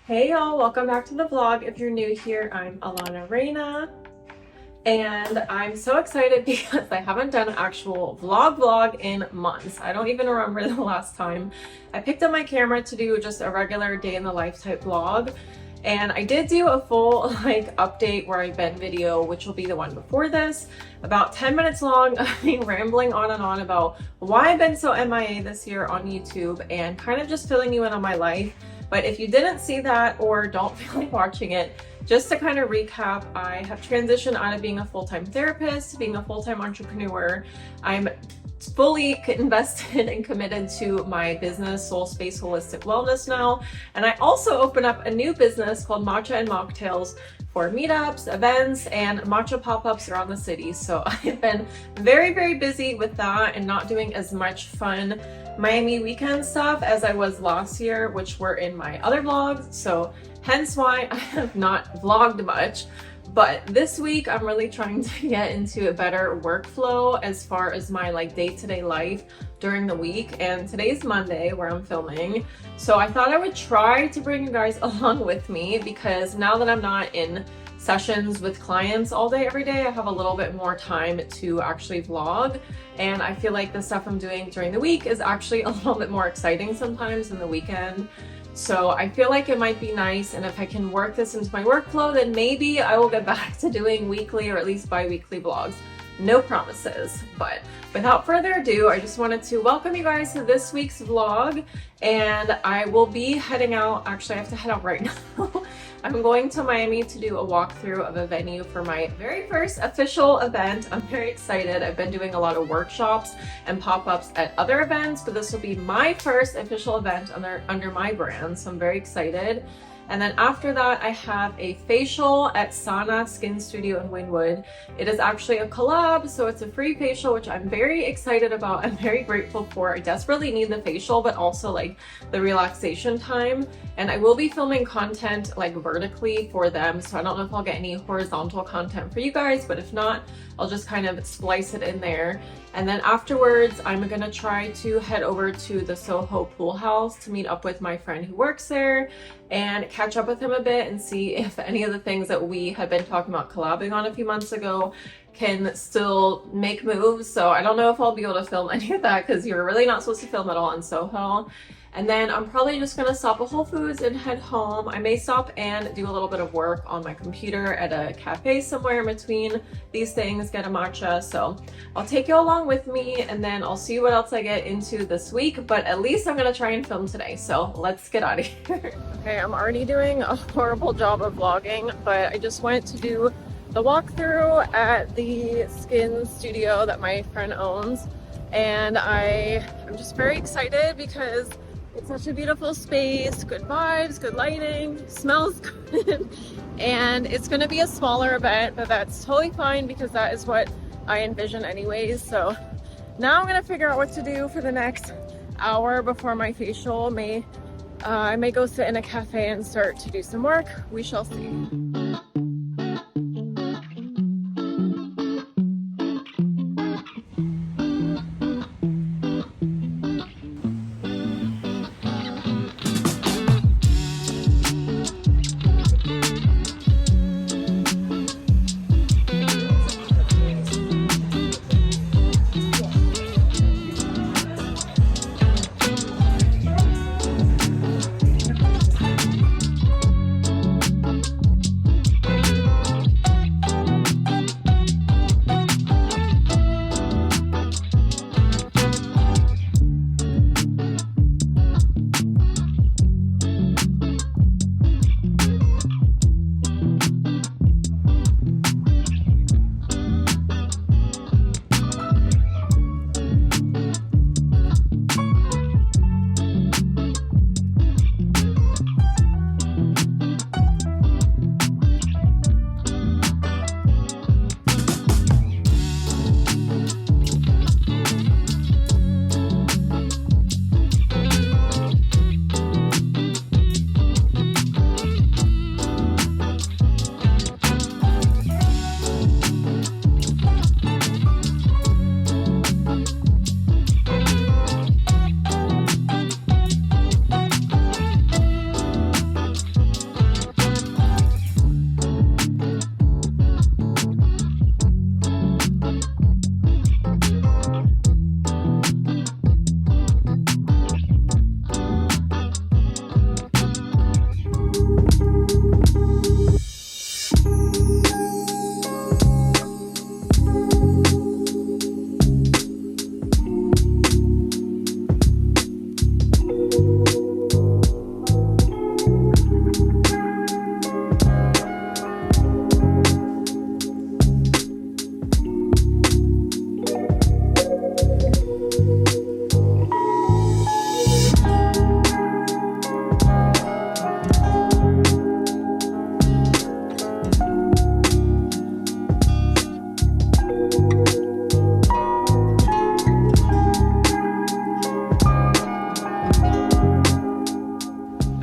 Hey y'all, welcome back to the vlog. If you're new here, I'm Alana Reina, and I'm so excited because I haven't done an actual vlog in months. I don't even remember the last time I picked up my camera to do just a regular day in the life type vlog. And I did do a full update where I've been video, which will be the one before this, about 10 minutes long of me rambling on and on about why I've been so MIA this year on YouTube and kind of just filling you in on my life. But if you didn't see that or don't feel like watching it, just to kind of recap, I have transitioned out of being a full-time therapist to being a full-time entrepreneur. I'm fully invested and committed to my business, Soul Space Holistic Wellness now. And I also opened up a new business called Matcha and Mocktails for meetups, events, and matcha pop-ups around the city. So I've been very busy with that and not doing as much fun Miami weekend stuff as I was last year, which were in my other vlogs. So hence why I have not vlogged much. But this week I'm really trying to get into a better workflow as far as my day-to-day life during the week. And today's Monday where I'm filming. So I thought I would try to bring you guys along with me, because now that I'm not in sessions with clients all day every day, I have a little bit more time to actually vlog. And I feel like the stuff I'm doing during the week is actually a little bit more exciting sometimes than the weekend. So I feel like it might be nice, and if I can work this into my workflow, then maybe I will get back to doing weekly or at least bi-weekly vlogs. No promises, but without further ado, I just wanted to welcome you guys to this week's vlog, and I will be heading out. Actually, I have to head out right now. I'm going to Miami to do a walkthrough of a venue for my very first official event. I'm very excited. I've been doing a lot of workshops and pop-ups at other events, but this will be my first official event under my brand, so I'm very excited. And then after that, I have a facial at Sana Skin Studio in Wynwood. It is actually a collab, so it's a free facial, which I'm very excited about. I'm very grateful for. I desperately need the facial, but also the relaxation time. And I will be filming content vertically for them, so I don't know if I'll get any horizontal content for you guys, but if not, I'll just kind of splice it in there. And then afterwards, I'm gonna try to head over to the Soho pool house to meet up with my friend who works there and catch up with him a bit and see if any of the things that we had been talking about collabing on a few months ago can still make moves. So I don't know if I'll be able to film any of that, because you're really not supposed to film at all in Soho. And then I'm probably just gonna stop at Whole Foods and head home. I may stop and do a little bit of work on my computer at a cafe somewhere in between these things, get a matcha. So I'll take you along with me, and then I'll see what else I get into this week, but at least I'm gonna try and film today. So let's get out of here. Okay, I'm already doing a horrible job of vlogging, but I just went to do the walkthrough at the skin studio that my friend owns. And I'm just very excited because it's such a beautiful space, good vibes, good lighting, smells good. And it's gonna be a smaller event, but that's totally fine because that is what I envision anyways. So now I'm gonna figure out what to do for the next hour before my facial. I may go sit in a cafe and start to do some work. We shall see.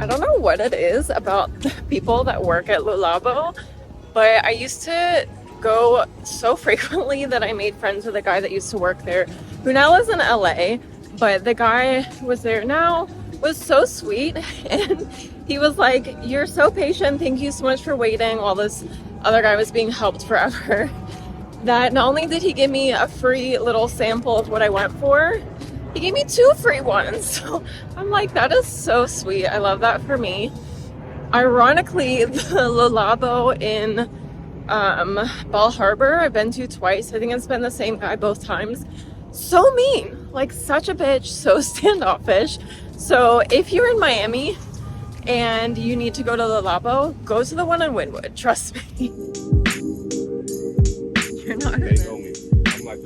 I don't know what it is about the people that work at Lulabo, but I used to go so frequently that I made friends with a guy that used to work there who now lives in LA, but the guy who was there now was so sweet, and he was like, "You're so patient, thank you so much for waiting," while this other guy was being helped forever. That not only did he give me a free little sample of what I went for, he gave me 2 free ones. So I'm like, that is so sweet. I love that for me. Ironically, the Lulabo in Bal Harbor, I've been to twice. I think it's been the same guy both times. So mean, like such a bitch, so standoffish. So if you're in Miami and you need to go to Lulabo, go to the one in Wynwood. Trust me. You're not hurting. I'm like,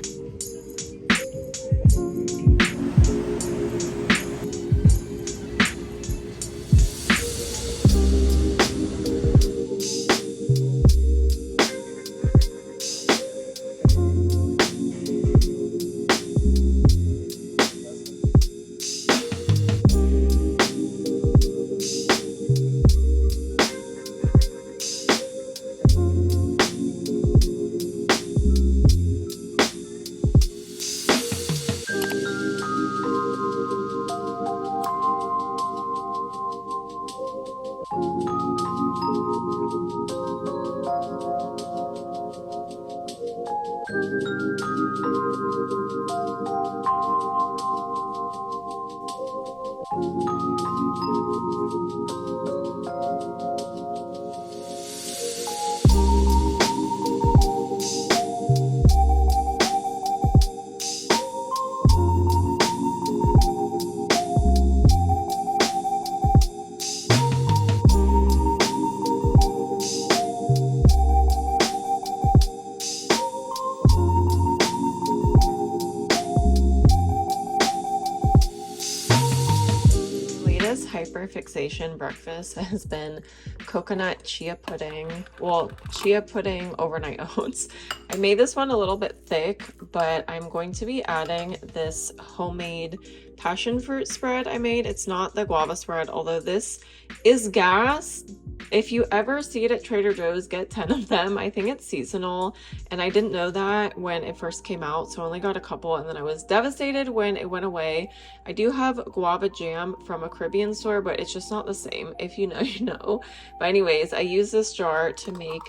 hyperfixation breakfast has been coconut chia pudding. Well, chia pudding overnight oats. I made this one a little bit thick, but I'm going to be adding this homemade passion fruit spread I made. It's not the guava spread, although this is gas. If you ever see it at Trader Joe's, get 10 of them. I think it's seasonal, and I didn't know that when it first came out, so I only got a couple, and then I was devastated when it went away. I do have guava jam from a Caribbean store, but it's just not the same. If you know, you know. But anyways, I use this jar to make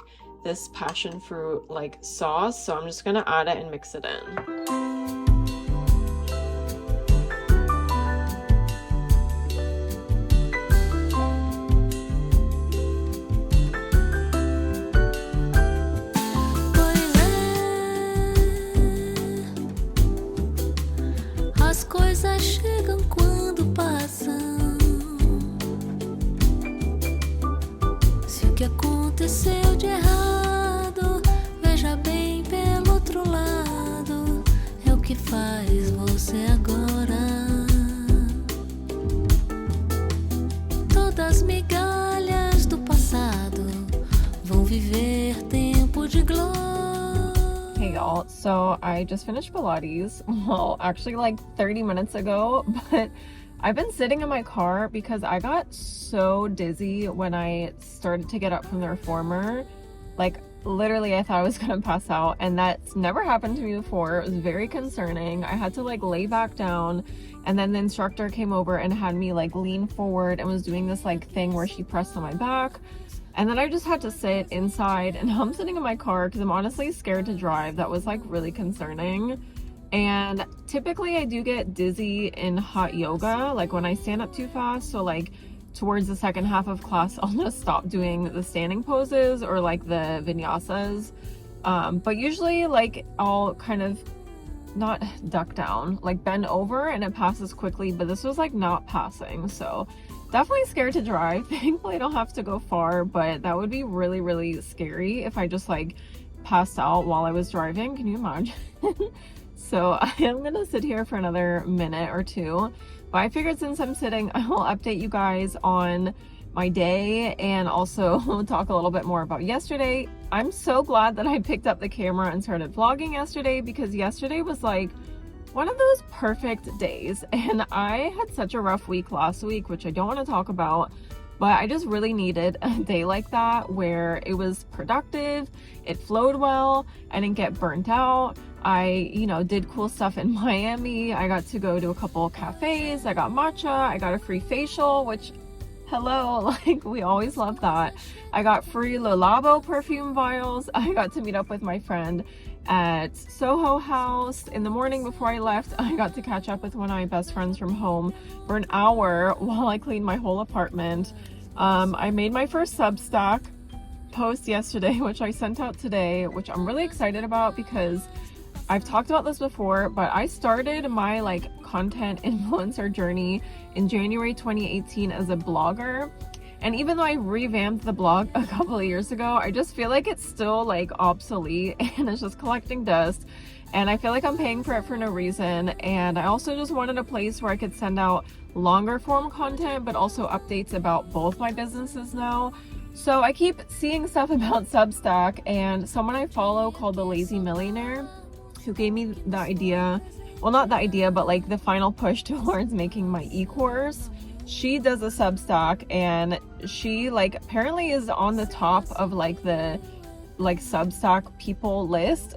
this passion fruit like sauce, so I'm just gonna add it and mix it in. As coisas chegam quando passam. Se o que aconteceu de errado, veja bem pelo outro lado, é o que faz você agora. Todas as migalhas do passado vão viver tempo de glória. Hey y'all, so I just finished Pilates, well actually like 30 minutes ago, but I've been sitting in my car because I got so dizzy when I started to get up from the reformer. Like literally I thought I was gonna pass out, and that's never happened to me before. It was very concerning. I had to like lay back down, and then the instructor came over and had me like lean forward and was doing this like thing where she pressed on my back. And then I just had to sit inside, and I'm sitting in my car because I'm honestly scared to drive. That was like really concerning. And typically I do get dizzy in hot yoga, like when I stand up too fast. So like towards the second half of class, I'll just stop doing the standing poses or like the vinyasas. But usually like I'll kind of not duck down, like bend over, and it passes quickly, but this was like not passing. So definitely scared to drive. Thankfully I don't have to go far, but that would be really, really scary if I just like passed out while I was driving. Can you imagine? So I am gonna sit here for another minute or two, but I figured since I'm sitting, I will update you guys on my day and also talk a little bit more about yesterday. I'm so glad that I picked up the camera and started vlogging yesterday, because yesterday was like one of those perfect days, and I had such a rough week last week, which I don't want to talk about, But I just really needed a day like that where it was productive, it flowed well, I didn't get burnt out. I, did cool stuff in Miami. I got to go to a couple of cafes. I got matcha. I got a free facial, which, hello, like we always love that. I got free Le Labo perfume vials. I got to meet up with my friend at Soho House. In the morning before I left, I got to catch up with one of my best friends from home for an hour while I cleaned my whole apartment. I made my first Substack post yesterday, which I sent out today, which I'm really excited about because I've talked about this before, but I started my content influencer journey in January 2018 as a blogger. And even though I revamped the blog a couple of years ago, I just feel like it's still obsolete and it's just collecting dust. And I feel like I'm paying for it for no reason. And I also just wanted a place where I could send out longer form content, but also updates about both my businesses now. So I keep seeing stuff about Substack, and someone I follow called The Lazy Millionaire, who gave me the idea, well, not the idea, but the final push towards making my e-course. She does a Substack, and she apparently is on the top of the Substack people list.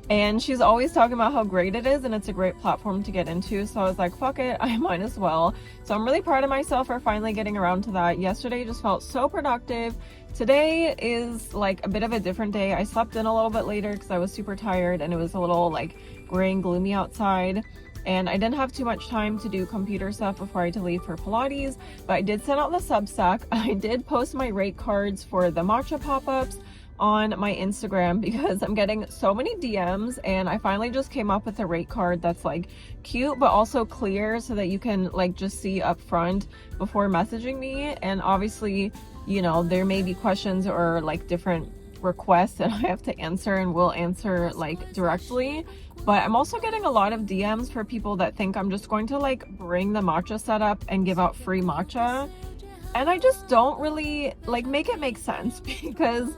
And she's always talking about how great it is and it's a great platform to get into. So I was like, fuck it, I might as well. So I'm really proud of myself for finally getting around to that. Yesterday just felt so productive. Today is a bit of a different day. I slept in a little bit later because I was super tired and it was a little gray and gloomy outside. And I didn't have too much time to do computer stuff before I had to leave for Pilates, but I did send out the Substack. I did post my rate cards for the matcha pop-ups on my Instagram because I'm getting so many DMs, and I finally just came up with a rate card that's cute but also clear so that you can just see up front before messaging me. And obviously, there may be questions or different requests that I have to answer, and will answer directly. But I'm also getting a lot of DMs for people that think I'm just going to bring the matcha setup and give out free matcha, and I just don't really make it make sense because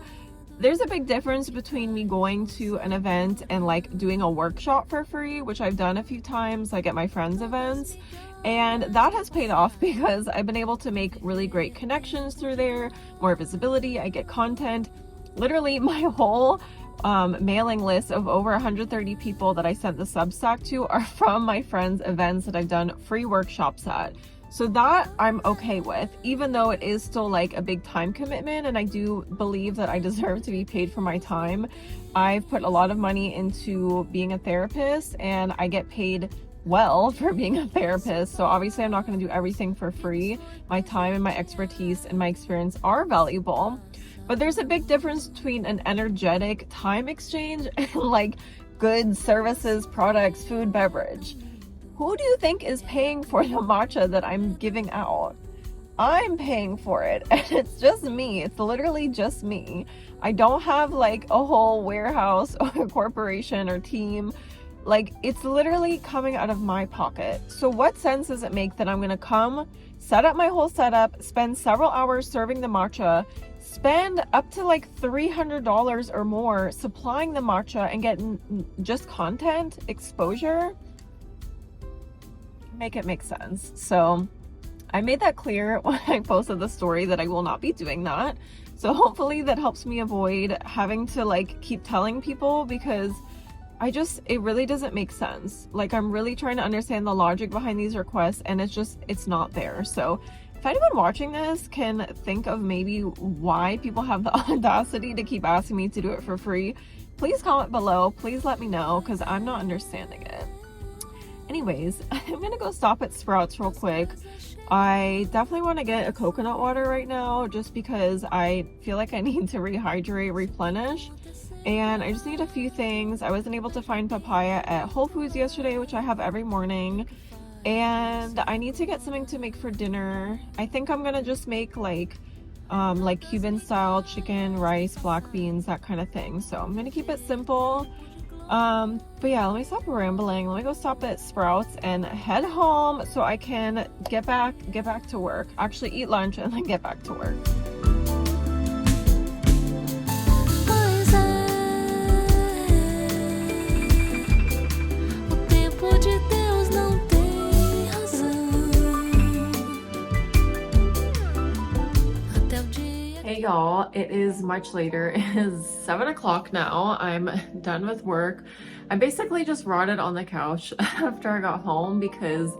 there's a big difference between me going to an event and doing a workshop for free, which I've done a few times at my friends' events, and that has paid off because I've been able to make really great connections through there, more visibility, I get content. Literally my whole mailing list of over 130 people that I sent the Substack to are from my friends' events that I've done free workshops at. So that I'm okay with, even though it is still a big time commitment, and I do believe that I deserve to be paid for my time. I've put a lot of money into being a therapist, and I get paid well for being a therapist. So obviously I'm not going to do everything for free. My time and my expertise and my experience are valuable. But there's a big difference between an energetic time exchange and goods, services, products, food, beverage. Who do you think is paying for the matcha that I'm giving out? I'm paying for it, and it's just me. It's literally just me. I don't have a whole warehouse or corporation or team. It's literally coming out of my pocket. So what sense does it make that I'm gonna come, set up my whole setup, spend several hours serving the matcha, spend up to $300 or more supplying the matcha, and get just content exposure? Make it make sense. So I made that clear when I posted the story that I will not be doing that. So hopefully that helps me avoid having to keep telling people, because it really doesn't make sense. I'm really trying to understand the logic behind these requests, and it's not there. So if anyone watching this can think of maybe why people have the audacity to keep asking me to do it for free, please comment below. Please let me know, because I'm not understanding it. Anyways, I'm gonna go stop at Sprouts real quick. I definitely want to get a coconut water right now, just because I feel like I need to rehydrate, replenish, and I just need a few things. I wasn't able to find papaya at Whole Foods yesterday, which I have every morning, and I need to get something to make for dinner. I think I'm gonna just make Cuban style chicken, rice, black beans, that kind of thing. So I'm gonna keep it simple. But yeah, let me stop rambling. Let me go stop at Sprouts and head home so I can get back to work. Actually eat lunch and then get back to work. Pois é, o tempo de Deus não tem razão. Hey y'all, it is much later. It is 7 o'clock now. I'm done with work. I basically just rotted on the couch after I got home because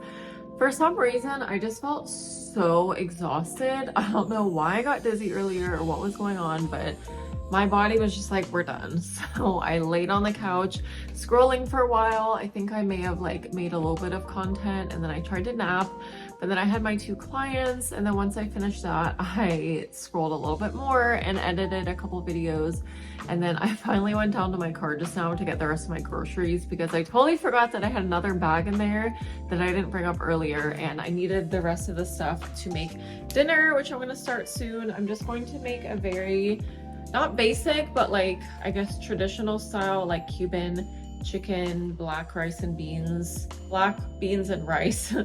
for some reason I just felt so exhausted. I don't know why I got dizzy earlier or what was going on, but my body was just like, we're done. So I laid on the couch scrolling for a while. I think I may have like made a little bit of content and then I tried to nap. But then I had my 2 clients, and then once I finished that, I scrolled a little bit more and edited a couple videos. And then I finally went down to my car just now to get the rest of my groceries because I totally forgot that I had another bag in there that I didn't bring up earlier, and I needed the rest of the stuff to make dinner, which I'm gonna start soon. I'm just going to make a very, not basic, but like, I guess traditional style, like Cuban chicken, black beans and rice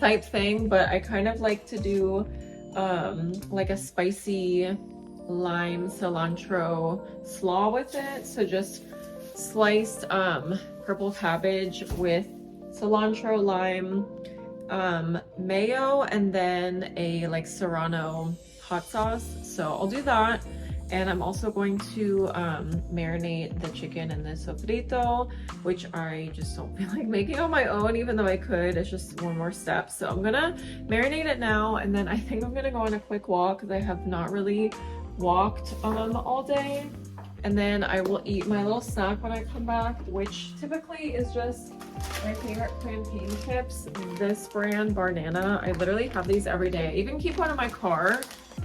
type thing, but I kind of like to do like a spicy lime cilantro slaw with it. So just sliced purple cabbage with cilantro, lime, mayo, and then a like serrano hot sauce. So I'll do that. And I'm also going to marinate the chicken in the sofrito, which I just don't feel like making on my own, even though I could. It's just one more step. So I'm gonna marinate it now, and then I think I'm gonna go on a quick walk because I have not really walked all day. And then I will eat my little snack when I come back, which typically is just my favorite plantain chips. This brand, Banana. I literally have these every day. I even keep one in my car.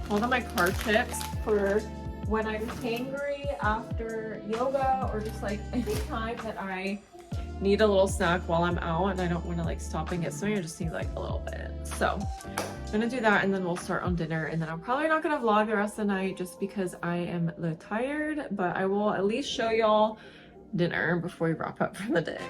Call them my car chips for when I'm hangry after yoga, or just like any time that I need a little snack while I'm out and I don't want to like stop and get something. I just need like a little bit. So I'm gonna do that, and then we'll start on dinner. And then I'm probably not gonna vlog the rest of the night just because I am a little tired, but I will at least show y'all dinner before we wrap up for the day.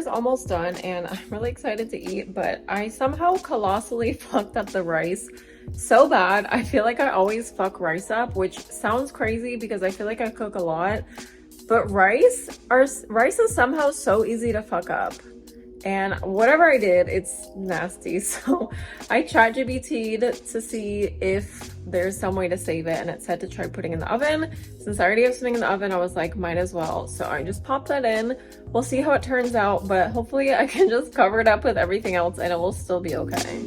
almost done and I'm really excited to eat, but I somehow colossally fucked up the rice so bad. I feel like I always fuck rice up, which sounds crazy because I feel like I cook a lot, but rice is somehow so easy to fuck up. And whatever I did, it's nasty. So I ChatGPT'd to see if there's some way to save it, and it said to try putting in the oven. Since I already have something in the oven, I was like, might as well. So I just popped that in. We'll see how it turns out, but hopefully I can just cover it up with everything else and it will still be okay.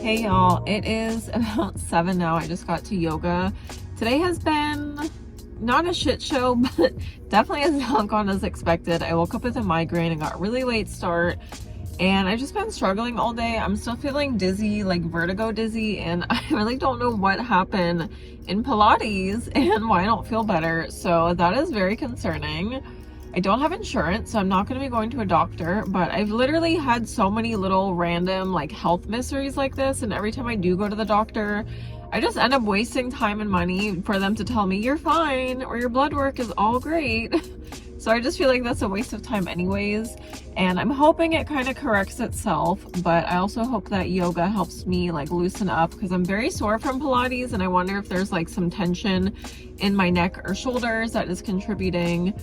Hey y'all, it is about 7 now. I just got to yoga. Today has been not a shit show, but definitely has not gone as expected. I woke up with a migraine and got a really late start, and I've just been struggling all day. I'm still feeling dizzy, like vertigo dizzy, and I really don't know what happened in Pilates and why I don't feel better. So that is very concerning. I don't have insurance, so I'm not going to be going to a doctor, but I've literally had so many little random like health mysteries like this, and every time I do go to the doctor, I just end up wasting time and money for them to tell me you're fine or your blood work is all great. So I just feel like that's a waste of time anyways, and I'm hoping it kind of corrects itself, but I also hope that yoga helps me like loosen up because I'm very sore from Pilates, and I wonder if there's like some tension in my neck or shoulders that is contributing.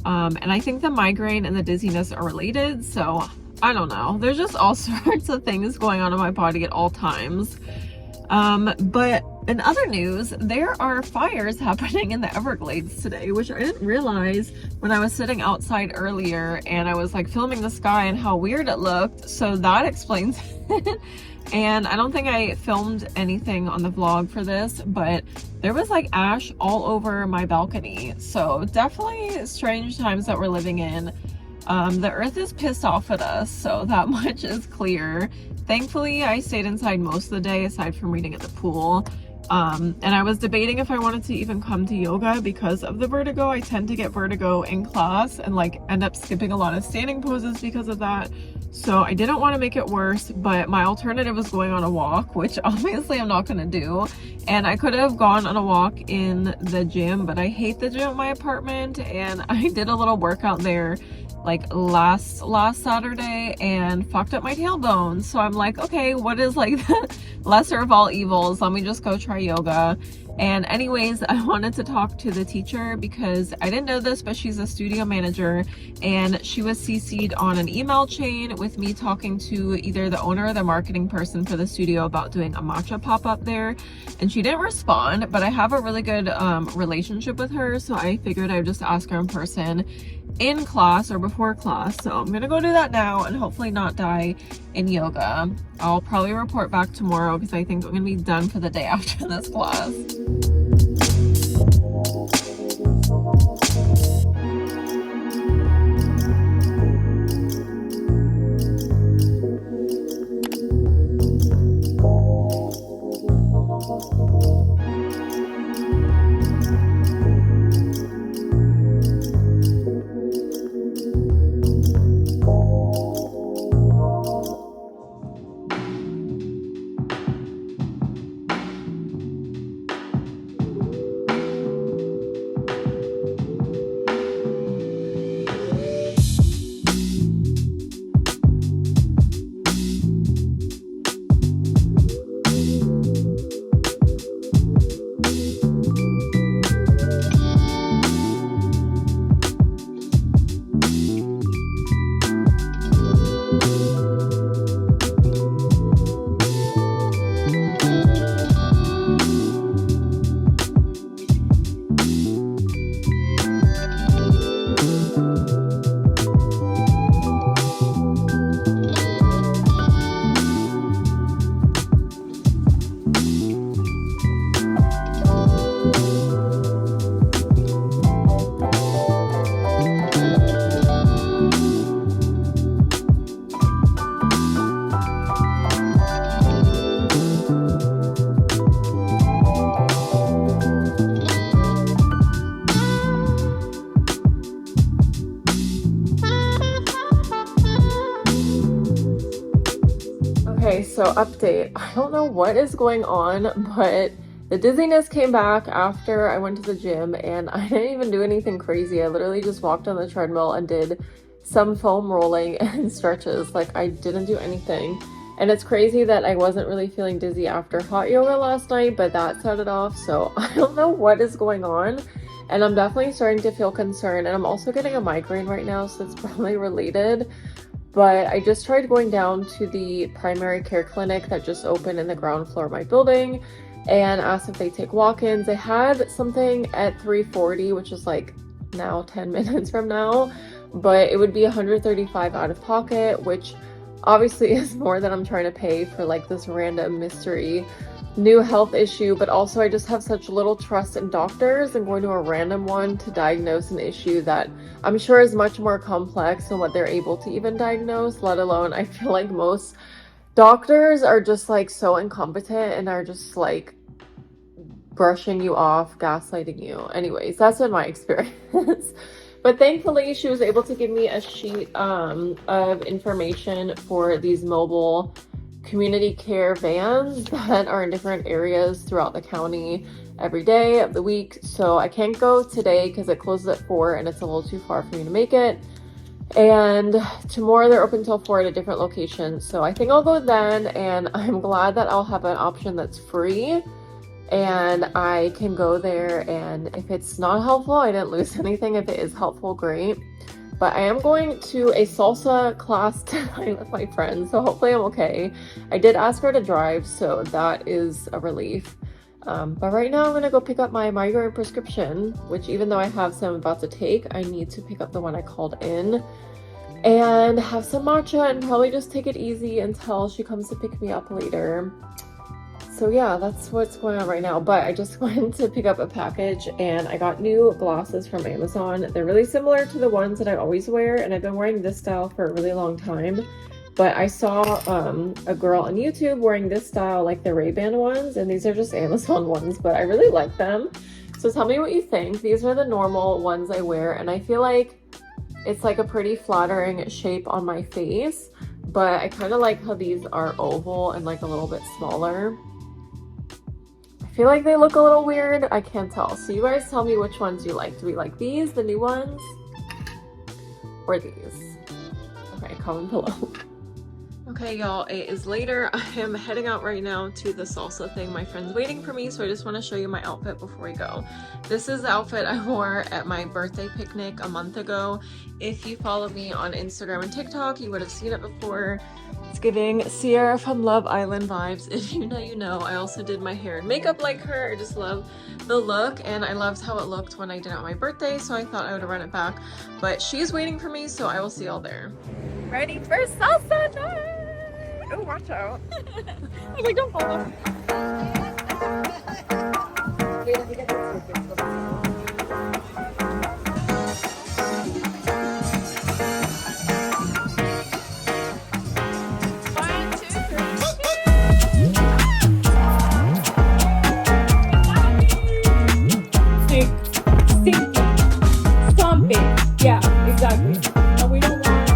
And I think the migraine and the dizziness are related, so I don't know. There's just all sorts of things going on in my body at all times. But in other news, there are fires happening in the Everglades today, which I didn't realize when I was sitting outside earlier and I was like filming the sky and how weird it looked. So that explains it. And I don't think I filmed anything on the vlog for this, but there was like ash all over my balcony. So definitely strange times that we're living in. The earth is pissed off at us, so that much is clear. Thankfully, I stayed inside most of the day aside from reading at the pool. And I was debating if I wanted to even come to yoga because of the vertigo. I tend to get vertigo in class and like end up skipping a lot of standing poses because of that. So I didn't want to make it worse, but my alternative was going on a walk, which obviously I'm not going to do. And I could have gone on a walk in the gym, but I hate the gym at my apartment, and I did a little workout there like last Saturday and fucked up my tailbone. So I'm like, okay, what is like the lesser of all evils? Let me just go try yoga. And anyways, I wanted to talk to the teacher because I didn't know this, but she's a studio manager, and she was CC'd on an email chain with me talking to either the owner or the marketing person for the studio about doing a matcha pop-up there. And she didn't respond, but I have a really good relationship with her, so I figured I would just ask her in person in class or before class. So I'm gonna go do that now and hopefully not die in yoga. I'll probably report back tomorrow because I think I'm gonna be done for the day after this class. so update. I don't know what is going on, but the dizziness came back after I went to the gym, and I didn't even do anything crazy. I literally just walked on the treadmill and did some foam rolling and stretches. Like, I didn't do anything. And it's crazy that I wasn't really feeling dizzy after hot yoga last night, but that set it off. So I don't know what is going on. And I'm definitely starting to feel concerned. And I'm also getting a migraine right now, so it's probably related. But I just tried going down to the primary care clinic that just opened in the ground floor of my building and asked if they take walk-ins. They had something at 3:40, which is like now 10 minutes from now, but it would be $135 out of pocket, which obviously is more than I'm trying to pay for like this random mystery new health issue. But also I just have such little trust in doctors, and going to a random one to diagnose an issue that I'm sure is much more complex than what they're able to even diagnose, let alone I feel like most doctors are just like so incompetent and are just like brushing you off, gaslighting you. Anyways, that's been my experience. But thankfully, she was able to give me a sheet of information for these mobile community care vans that are in different areas throughout the county every day of the week. So I can't go today because it closes at 4 and it's a little too far for me to make it. And tomorrow they're open till 4 at a different location. So I think I'll go then, and I'm glad that I'll have an option that's free and I can go there. And if it's not helpful, I didn't lose anything. If it is helpful, great. But I am going to a salsa class tonight with my friends, so hopefully I'm okay. I did ask her to drive, so that is a relief. But right now I'm gonna go pick up my migraine prescription, which even though I have some about to take, I need to pick up the one I called in and have some matcha and probably just take it easy until she comes to pick me up later. So yeah, that's what's going on right now. But I just went to pick up a package and I got new glasses from Amazon. They're really similar to the ones that I always wear, and I've been wearing this style for a really long time. But I saw a girl on YouTube wearing this style, like the Ray-Ban ones, and these are just Amazon ones, but I really like them. So tell me what you think. These are the normal ones I wear, and I feel like it's like a pretty flattering shape on my face, but I kind of like how these are oval and like a little bit smaller. I feel like they look a little weird. I can't tell. So you guys tell me which ones you like. Do we like these, the new ones, or these? Okay, comment below. Okay, y'all, it is later. I am heading out right now to the salsa thing. My friend's waiting for me, so I just want to show you my outfit before we go. This is the outfit I wore at my birthday picnic a month ago. If you follow me on Instagram and TikTok, you would have seen it before. It's giving Sierra from Love Island vibes. If you know, you know. I also did my hair and makeup like her. I just love the look, and I loved how it looked when I did it on my birthday, so I thought I would run it back. But she's waiting for me, so I will see y'all there. Ready for salsa night! Oh, watch out. I was like, don't fall off. Yeah, exactly. And we don't want